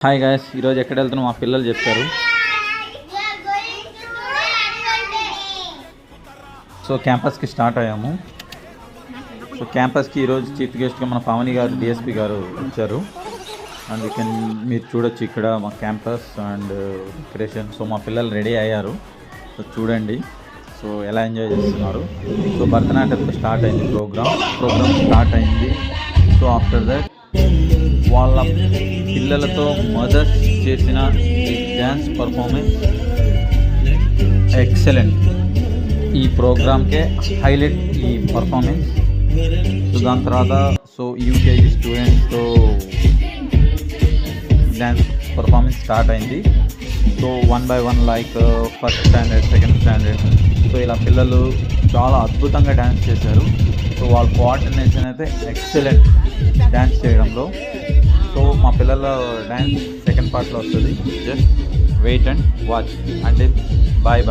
Hi guys, ఈరోజు ఎక్కడ వెళ్తున్నాం మా పిల్లలు చెప్పారు. సో క్యాంపస్కి స్టార్ట్ అయ్యాము. సో క్యాంపస్కి ఈరోజు చీఫ్ గెస్ట్గా మన పావని గారు డిఎస్పి గారు వచ్చారు. అండ్ మీరు చూడొచ్చు ఇక్కడ మా క్యాంపస్ అండ్ డెకరేషన్. సో మా పిల్లలు రెడీ అయ్యారు. సో చూడండి సో ఎలా ఎంజాయ్ చేస్తున్నారు. సో భరతనాట్యంతో స్టార్ట్ అయింది ప్రోగ్రామ్ స్టార్ట్ అయింది. సో ఆఫ్టర్ దట్ వాళ్ళ పిల్లలతో మదర్స్ చేసిన ఈ డ్యాన్స్ పర్ఫార్మెన్స్ ఎక్సలెంట్. ఈ ప్రోగ్రామ్కే హైలైట్ ఈ పర్ఫార్మెన్స్. సో దాని తర్వాత యూకేజీ స్టూడెంట్స్తో డ్యాన్స్ పర్ఫార్మెన్స్ స్టార్ట్ అయింది. So 1 by 1 like first standard, second standard. So ఇలా పిల్లలు చాలా అద్భుతంగా డ్యాన్స్ చేశారు. సో వాళ్ళ కోఆర్డినేషన్ అయితే ఎక్సలెంట్ డ్యాన్స్ చేయడంలో. సో మా పిల్లల డ్యాన్స్ సెకండ్ పార్ట్లో వస్తుంది. Just wait and watch. అంటే బాయ్.